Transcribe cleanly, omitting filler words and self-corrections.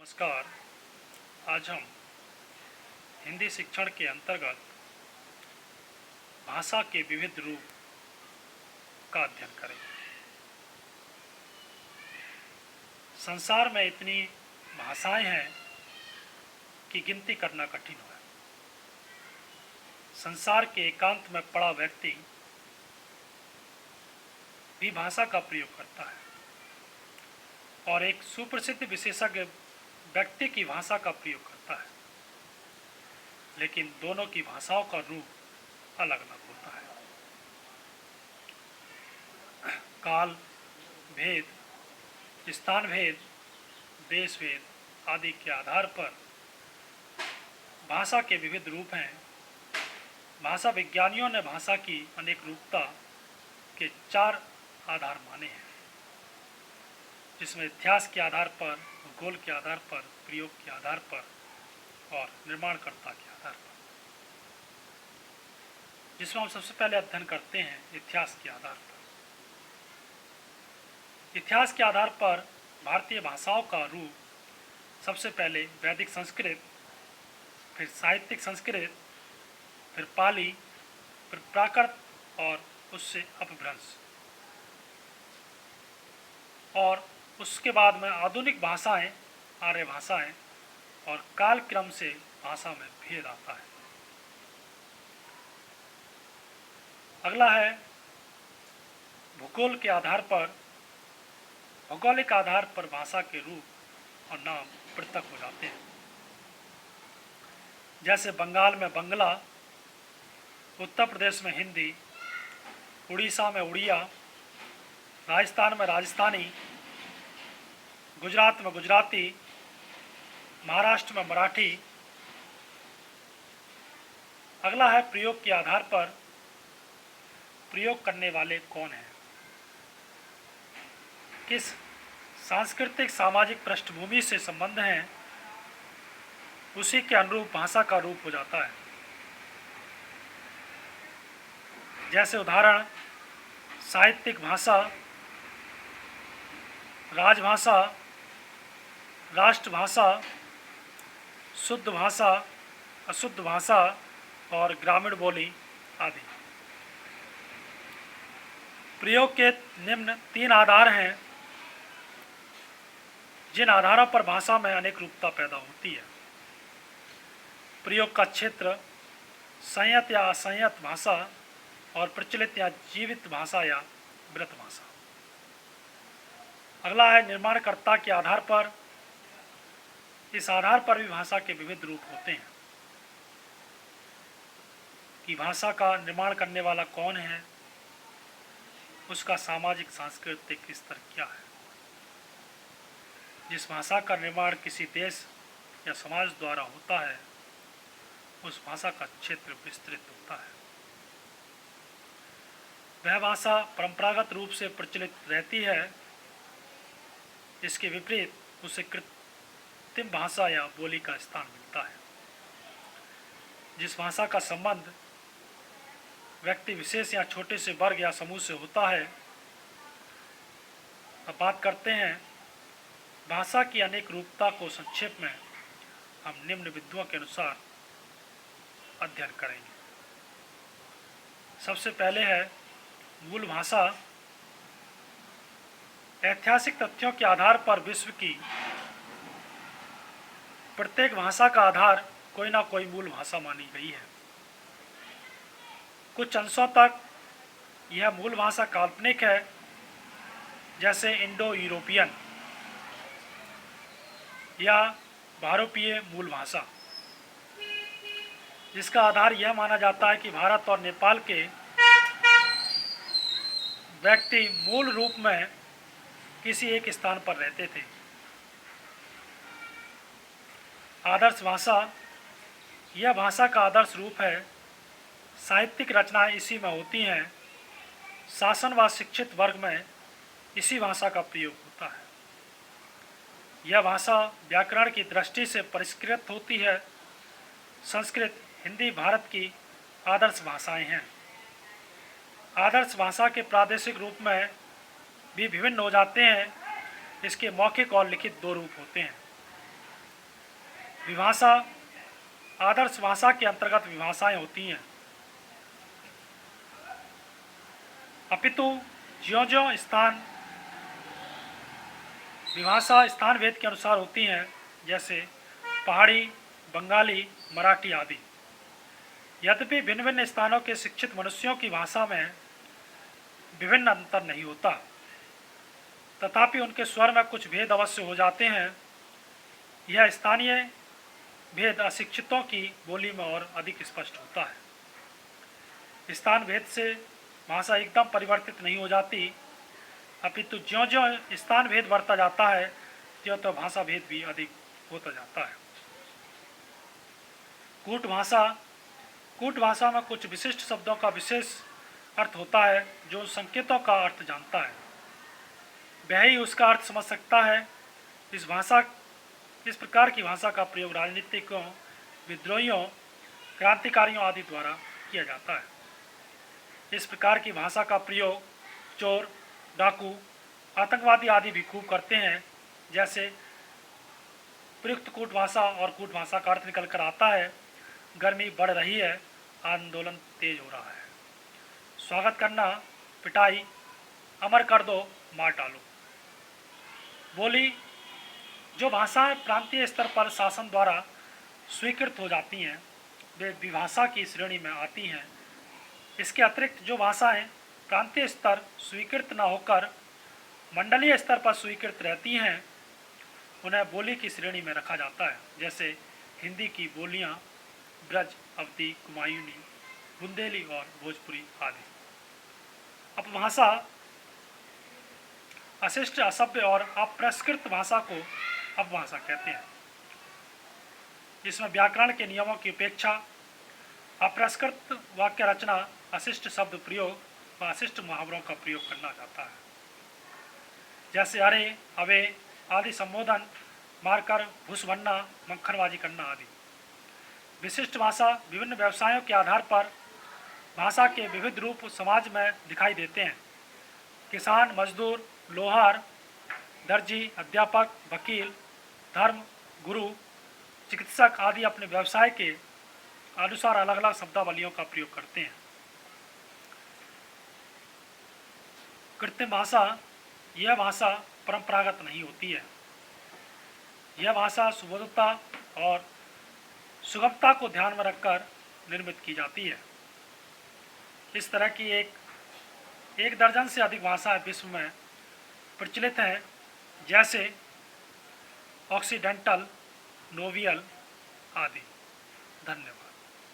नमस्कार। आज हम हिंदी शिक्षण के अंतर्गत भाषा के विविध रूप का अध्ययन करेंगे। संसार में इतनी भाषाएं हैं कि गिनती करना कठिन है। संसार के एकांत में पड़ा व्यक्ति भी भाषा का प्रयोग करता है और एक सुप्रसिद्ध विशेषज्ञ व्यक्ति की भाषा का प्रयोग करता है, लेकिन दोनों की भाषाओं का रूप अलग अलग होता है। काल भेद, स्थान भेद, देश भेद आदि के आधार पर भाषा के विविध रूप हैं। भाषा विज्ञानियों ने भाषा की अनेक रूपता के 4 आधार माने हैं, जिसमें इतिहास के आधार पर, भूगोल के आधार पर, प्रयोग के आधार पर और निर्माणकर्ता के आधार पर। जिसमें हम सबसे पहले अध्ययन करते हैं इतिहास के आधार पर। इतिहास के आधार पर भारतीय भाषाओं का रूप सबसे पहले वैदिक संस्कृत, फिर साहित्यिक संस्कृत, फिर पाली, फिर प्राकृत और उससे अपभ्रंश, और उसके बाद में आधुनिक भाषाएं, आर्य भाषाएं, और काल क्रम से भाषा में भेद आता है। अगला है भूगोल के आधार पर। भौगोलिक आधार पर भाषा के रूप और नाम पृथक हो जाते हैं। जैसे बंगाल में बंगला, उत्तर प्रदेश में हिंदी, उड़ीसा में उड़िया, राजस्थान में राजस्थानी, गुजरात में गुजराती, महाराष्ट्र में मराठी। अगला है प्रयोग के आधार पर। प्रयोग करने वाले कौन हैं, किस सांस्कृतिक सामाजिक पृष्ठभूमि से संबंध हैं, उसी के अनुरूप भाषा का रूप हो जाता है। जैसे उदाहरण साहित्यिक भाषा, राजभाषा, राष्ट्रभाषा, शुद्ध भाषा, अशुद्ध भाषा और ग्रामीण बोली आदि। प्रयोग के निम्न 3 आधार हैं, जिन आधारों पर भाषा में अनेक रूपता पैदा होती है। प्रयोग का क्षेत्र, संयत या असंयत भाषा, और प्रचलित या जीवित भाषा या मृत भाषा। अगला है निर्माणकर्ता के आधार पर। इस आधार पर भी भाषा के विविध रूप होते हैं कि भाषा का निर्माण करने वाला कौन है, उसका सामाजिक सांस्कृतिक स्तर क्या है। जिस भाषा का निर्माण किसी देश या समाज द्वारा होता है, उस भाषा का क्षेत्र विस्तृत होता है। वह भाषा परंपरागत रूप से प्रचलित रहती है। इसके विपरीत उसे कृत्रिम भाषा या बोली का स्थान मिलता है। जिस भाषा का संबंध व्यक्ति विशेष या छोटे से वर्ग या समूह से होता है। अब बात करते हैं भाषा की अनेक रूपता को। संक्षेप में हम निम्न विद्वानों के अनुसार अध्ययन करेंगे। सबसे पहले है मूल भाषा। ऐतिहासिक तथ्यों के आधार पर विश्व की प्रत्येक भाषा का आधार कोई ना कोई मूल भाषा मानी गई है। कुछ अंशों तक यह मूल भाषा काल्पनिक है, जैसे इंडो यूरोपियन या भारोपीय मूल भाषा, जिसका आधार यह माना जाता है कि भारत और नेपाल के व्यक्ति मूल रूप में किसी एक स्थान पर रहते थे। आदर्श भाषा, यह भाषा का आदर्श रूप है। साहित्यिक रचनाएं इसी में होती हैं। शासन व शिक्षित वर्ग में इसी भाषा का प्रयोग होता है। यह भाषा व्याकरण की दृष्टि से परिष्कृत होती है। संस्कृत, हिंदी भारत की आदर्श भाषाएं हैं। आदर्श भाषा के प्रादेशिक रूप में भी विभिन्न हो जाते हैं। इसके मौखिक और लिखित 2 रूप होते हैं। विभाषा आदर्श भाषा के अंतर्गत विभाषाएं होती हैं, अपितु ज्यों-ज्यों विभाषा स्थान भेद के अनुसार होती हैं, जैसे पहाड़ी, बंगाली, मराठी आदि। यद्यपि भिन्न भिन्न स्थानों के शिक्षित मनुष्यों की भाषा में विभिन्न अंतर नहीं होता, तथापि उनके स्वर में कुछ भेद अवश्य हो जाते हैं। यह स्थानीय भेद अशिक्षितों की बोली में और अधिक स्पष्ट होता है। स्थान भेद से भाषा एकदम परिवर्तित नहीं हो जाती, अपितु ज्यों ज्यों स्थान भेद बढ़ता जाता है त्यों तो भाषा भेद भी अधिक होता जाता है। कूट भाषा में कुछ विशिष्ट शब्दों का विशेष अर्थ होता है जो उन संकेतों का अर्थ जानता है, वह ही उसका अर्थ समझ सकता है। इस प्रकार की भाषा का प्रयोग राजनीतिकों, विद्रोहियों, क्रांतिकारियों आदि द्वारा किया जाता है। इस प्रकार की भाषा का प्रयोग चोर, डाकू, आतंकवादी आदि भी खूब करते हैं। जैसे प्रयुक्त कूट भाषा और कूट भाषा का अर्थ निकल कर आता है, गर्मी बढ़ रही है, आंदोलन तेज हो रहा है, स्वागत करना, पिटाई, अमर कर दो, मार डालो। बोली जो भाषाएं प्रांतीय स्तर पर शासन द्वारा स्वीकृत हो जाती हैं वे विभाषा की श्रेणी में आती हैं। इसके अतिरिक्त जो भाषाएं प्रांतीय स्तर स्वीकृत न होकर मंडलीय स्तर पर स्वीकृत रहती हैं उन्हें बोली की श्रेणी में रखा जाता है। जैसे हिंदी की बोलियां ब्रज, अवधी, कुमायूनी, बुंदेली और भोजपुरी आदि। अपभाषा अशिष्ट, असभ्य और अप्रस्कृत भाषा को अपभाषा कहते हैं। इसमें व्याकरण के नियमों की उपेक्षा, अप्रस्कृत वाक्य रचना, अशिष्ट शब्द प्रयोग व अशिष्ट मुहावरों का प्रयोग करना जाता है। जैसे अरे, अवे आदि संबोधन, मारकर, घूस बनना, मक्खनबाजी करना आदि। विशिष्ट भाषा विभिन्न व्यवसायों के आधार पर भाषा के विविध रूप समाज में दिखाई देते हैं। किसान, मजदूर, लोहार, दर्जी, अध्यापक, वकील, धर्म गुरु, चिकित्सक आदि अपने व्यवसाय के अनुसार अलग अलग शब्दावलियों का प्रयोग करते हैं। कृत्रिम भाषा यह भाषा परंपरागत नहीं होती है। यह भाषा सुबोधता और सुगमता को ध्यान में रखकर निर्मित की जाती है। इस तरह की एक दर्जन से अधिक भाषाएं विश्व में प्रचलित हैं, जैसे ऑक्सीडेंटल, नोवियल आदि। धन्यवाद।